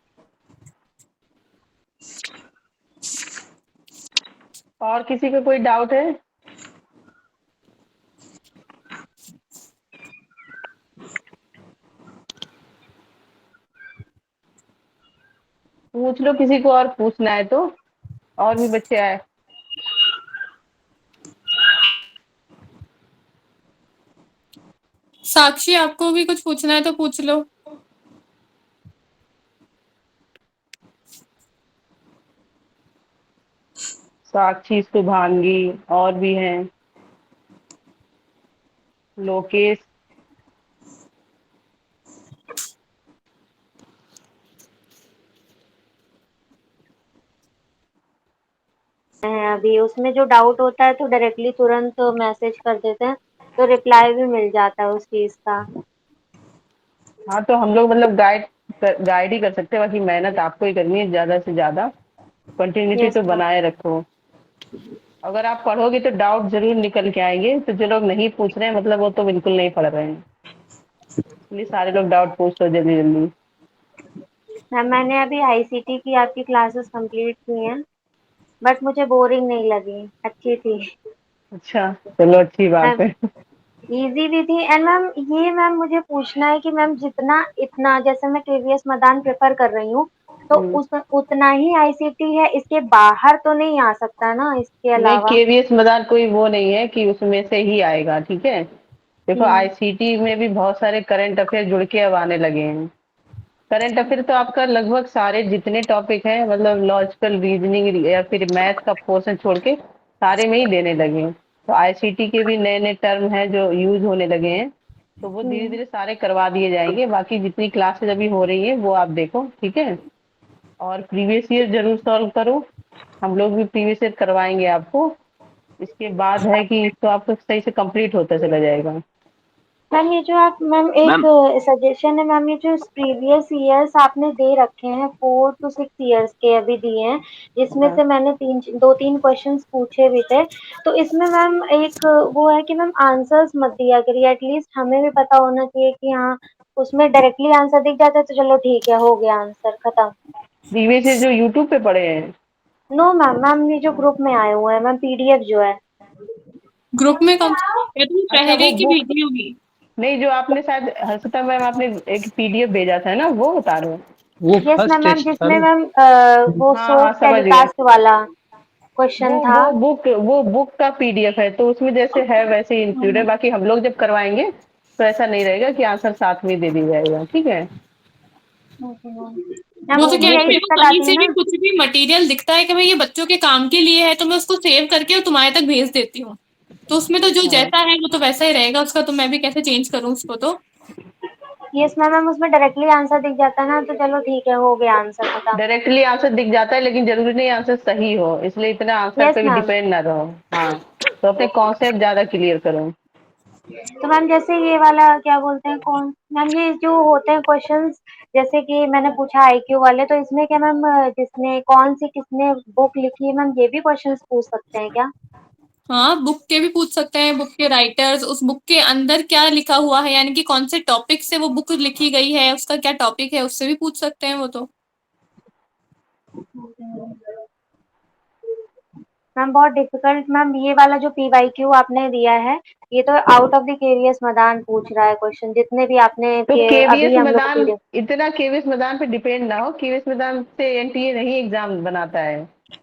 और किसी का कोई डाउट है? पूछ लो, किसी को और पूछना है तो, और भी बच्चे आए। साक्षी, आपको भी कुछ पूछना है तो पूछ लो। साक्षी, शुभांगी, और भी हैं, लोकेश। हैं अभी उसमें जो डाउट होता है तो डायरेक्टली तुरंत मैसेज कर देते हैं, तो रिप्लाई भी मिल जाता है उस चीज का। हाँ, तो हम लोग मतलब गाइड ही कर सकते हैं, बाकी मेहनत आपको ही करनी है ज्यादा से ज्यादा। कंटिन्यूटी यस तो मैम। बनाए रखो। अगर आप पढ़ोगे तो डाउट जरूर निकल के आएंगे, तो जो लोग नहीं पूछ रहे हैं मतलब वो तो बिल्कुल नहीं पढ़ रहे हैं, इसलिए सारे लोग डाउट पूछ लो जल्दी जल्दी। मैम मैंने अभी आईसीटी की आपकी क्लासेस कंप्लीट की हैं, बट मुझे बोरिंग नहीं लगी, अच्छी थी। अच्छा, चलो अच्छी बात मैम है। इजी भी थी, एंड मैम ये मैम मुझे पूछना है कि मैम जितना इतना जैसे मैं केवीएस मैदान प्रेफर कर रही हूँ, तो हम्म। उस उतना ही आईसीटी है, इसके बाहर तो नहीं आ सकता ना इसके नहीं, अलावा? केवीएस मैदान कोई वो नहीं है कि उसमें से ही आएगा, ठीक है। देखो, हम्म। आईसीटी में भी बहुत सारे करंट अफेयर जुड़ के अब आने लगे हैं। करंट अफेयर तो आपका लगभग सारे जितने टॉपिक हैं, मतलब लॉजिकल रीजनिंग या फिर मैथ का पोर्शन छोड़ के सारे में ही देने लगे हैं। तो आईसीटी के भी नए नए टर्म हैं जो यूज होने लगे हैं, तो वो धीरे हम्म। धीरे सारे करवा दिए जाएंगे। बाकी जितनी क्लासेज अभी हो रही है वो आप देखो, ठीक है। और प्रीवियस ईयर जरूर सॉल्व करो, हम लोग भी प्रीवियस ईयर करवाएंगे आपको। इसके बाद है कि इसको आपको सही से कंप्लीट होता चला जाएगा। मैम ये जो आप मैम एक मैम सजेशन है मैम, ये जो प्रीवियस ईयर्स आपने दे रखे हैं 4 to 6 years के अभी दिए हैं, जिसमें हाँ, से मैंने 2-3 क्वेश्चंस पूछे भी थे, तो इसमें मैम एक वो है कि मैम आंसर्स मत दिया करिए, एटलीस्ट हमें भी पता होना चाहिए कि हाँ उसमें डायरेक्टली आंसर दिख जाता है तो चलो ठीक है, हो गया आंसर खत्म। प्रीवियस ईयर जो यूट्यूब पे पढ़े हैं। नो मैम, मैम ये जो ग्रुप में आए हुए हैं मैम, पीडीएफ जो है। ग्रुप में कौन सा? ये तो अच्छा, पहले वो की बुक भेजी होगी। नहीं, जो आपने शायद हर्षिता मैम आपने एक पीडीएफ भेजा था ना, वो बता रहे हो? वो yes ma'am, first ma'am test था जिसमें ना। मैम वो हाँ हाँ, सोर्स समझ गए। टेलीकास्ट वाला क्वेश्चन था। वो बुक का पीडीएफ है, तो उसमें जैसे है वैसे ही इंक्लूड है। बाकी हम लोग जब करवाएंगे तो ऐसा नहीं रहेगा कि आंसर साथ में ही दे दिया जाएगा, ठीक है। मैम वो तो क्या है उसमें कि यही मेरे को दिक्कत कहीं आती है से भी ना। कुछ भी मटेरियल दिखता है कि भाई ये बच्चों के काम के लिए है, तो मैं उसको सेव करके और तुम्हारे तक भेज देती हूँ। तो उसमें तो जो हाँ, जैसा है वो तो वैसा ही रहेगा उसका, तो मैं भी कैसे चेंज करूँ उसको तो। यस मैम, मैम उसमें डायरेक्टली आंसर दिख जाता है ना, तो चलो ठीक है, हो गया आंसर खत्म। डायरेक्टली आंसर दिख जाता है, लेकिन जरूरी नहीं आंसर सही हो, इसलिए इतना आंसर यस पे भी मैम। डिपेंड ना रहो। हाँ, तो अपने कॉन्सेप्ट ज्यादा क्लियर करो। तो मैम जैसे ये वाला क्या बोलते हैं, कौन मैम ये जो होते हैं क्वेश्चंस जैसे कि मैंने पूछा आईक्यू वाले, तो इसमें क्या मैम जिसने कौन सी किसने बुक लिखी है मैम, ये भी क्वेश्चंस पूछ सकते हैं क्या? हाँ, बुक के भी पूछ सकते हैं, बुक के राइटर्स, उस बुक के अंदर क्या लिखा हुआ है, यानी कि कौन से टॉपिक से वो बुक लिखी गई है, उसका क्या टॉपिक है, उससे भी पूछ सकते हैं वो तो। मैम बहुत डिफिकल्ट मैम, ये वाला जो पीवाईक्यू आपने दिया है, ये तो आउट ऑफ द केवीएस मैदान पूछ रहा है क्वेश्चन, जितने भी आपने तो के केवीएस अभी हम लोग को मैदान, पीडीएफ। इतना केवीएस मैदान पे डिपेंड ना हो। केवीएस मैदान से एनटीए नहीं एग्जाम बनाता है,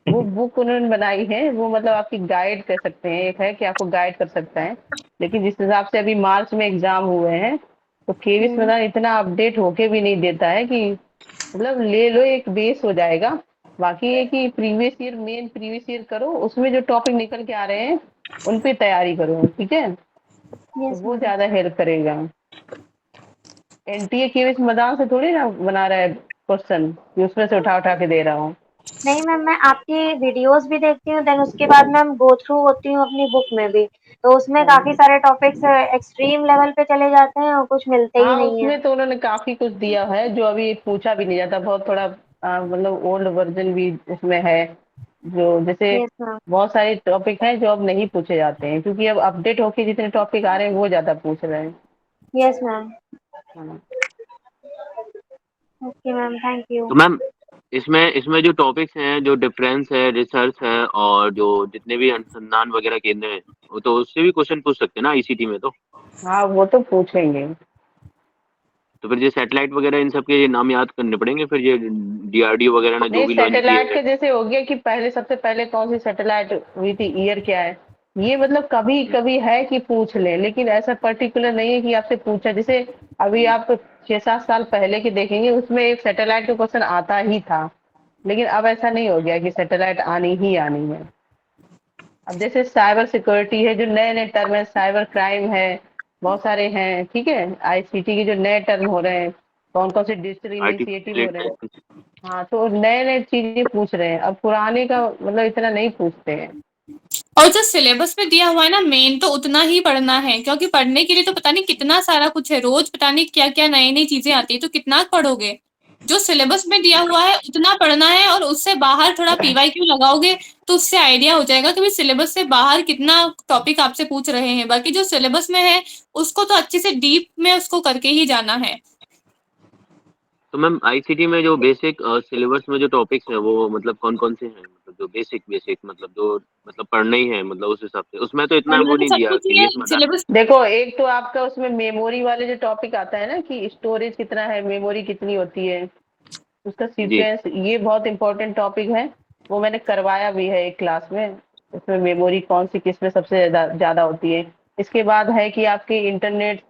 वो बुक उन्होंने बनाई है, वो मतलब आपकी गाइड कर सकते हैं, एक है कि आपको गाइड कर सकता है। लेकिन जिस हिसाब से अभी मार्च में एग्जाम हुए हैं, तो केवीएस मैदान इतना अपडेट होके भी नहीं देता है कि मतलब ले लो, एक बेस हो जाएगा। बाकी ये कि previous year, main previous year करो, उसमें जो टॉपिक निकल के आ रहे हैं उन पे तैयारी करो, ठीक है, तो यस वो मैम। ज्यादा हेल्प करेगा। एनटीए केवीएस मैदान से थोड़ी ना बना रहा है क्वेश्चन कि उसमें से उठा उठा के दे रहा हूँ। नहीं मैम, मैं आपकी वीडियोस भी देखती हूँ, देन उसके बाद मैम गो थ्रू होती हूँ अपनी बुक में भी, तो उसमें काफी हाँ सारे टॉपिक्स एक्सट्रीम लेवल पे चले जाते हैं और कुछ मिलते ही हाँ, नहीं है। उसमें तो उन्होंने काफी कुछ दिया है जो अभी पूछा भी नहीं जाता, बहुत थोड़ा मतलब ओल्ड वर्जन भी उसमें है, जो जैसे यस मैम। बहुत सारे टॉपिक हैं जो अब नहीं पूछे जाते हैं, क्योंकि अब अपडेट होके जितने टॉपिक आ रहे हैं वो ज्यादा पूछ रहे हैं। Yes ma'am. हाँ। Okay ma'am, thank you. तो मैम इसमें इसमें जो टॉपिक्स हैं, जो डिफरेंस है, रिसर्च है, और जो जितने भी अनुसंधान वगैरह केंद्र हैं, वो तो उससे भी क्वेश्चन पूछ सकते हैं ना आईसीटी में तो। हाँ, वो तो पूछेंगे। तो फिर ये सैटेलाइट वगैरह इन सब के ये नाम याद करने पड़ेंगे, फिर ये डीआरडीओ वगैरह ने जो नहीं, भी लॉन्च किए सैटेलाइट हैं। का जैसे हो गया कि पहले, सबसे पहले कौन सी सैटेलाइट हुई थी, ईयर क्या है, ये मतलब कभी कभी है कि पूछ ले, लेकिन ऐसा पर्टिकुलर नहीं है कि आपसे पूछा। जैसे अभी आप 6-7 साल पहले के देखेंगे, उसमें एक सैटेलाइट का क्वेश्चन आता ही था, लेकिन अब ऐसा नहीं हो गया कि सैटेलाइट आनी ही आनी है। अब जैसे साइबर सिक्योरिटी है, जो नए नए टर्म है, साइबर क्राइम है, बहुत सारे हैं, ठीक है, आईसीटी के जो नए टर्म हो रहे हैं, कौन कौन से डिजिटल इनिशिएटिव आर्टिफिशियल हो रहे हैं। इंटेलिजेंस। हाँ, तो नए नए चीजें पूछ रहे हैं, अब पुराने का मतलब इतना नहीं पूछते हैं। और जो सिलेबस में दिया हुआ है ना, मेन तो उतना ही पढ़ना है, क्योंकि पढ़ने के लिए तो पता नहीं कितना सारा कुछ है, रोज पता नहीं क्या क्या नई नई चीजें आती है, तो कितना पढ़ोगे। जो सिलेबस में दिया हुआ है उतना पढ़ना है, और उससे बाहर थोड़ा पीवाईक्यू लगाओगे तो उससे आइडिया हो जाएगा कि भाई सिलेबस से बाहर कितना टॉपिक आपसे पूछ रहे हैं। बाकी जो सिलेबस में है उसको तो अच्छे से डीप में उसको करके ही जाना है। तो मैम आईसीटी में जो बेसिक सिलेबस में जो टॉपिक्स हैं वो मतलब कौन कौन से हैं, मतलब जो बेसिक बेसिक मतलब जो मतलब पढ़ना ही है, मतलब उस हिसाब से उसमें तो इतना पढ़ना वो तो नहीं सब दिया कुछ ही है केवीएस मैदान में। सिलेबस। देखो, एक तो आपका उसमें मेमोरी वाले जो टॉपिक आता है ना, कि स्टोरेज कितना है, मेमोरी कितनी होती है, उसका जी। सीक्वेंस, ये बहुत इंपॉर्टेंट टॉपिक है। वो मैंने करवाया भी है एक क्लास में। उसमें मेमोरी कौन सी किस में सबसे ज्यादा ज्यादा होती है। इसके बाद है कि आपके इंटरनेट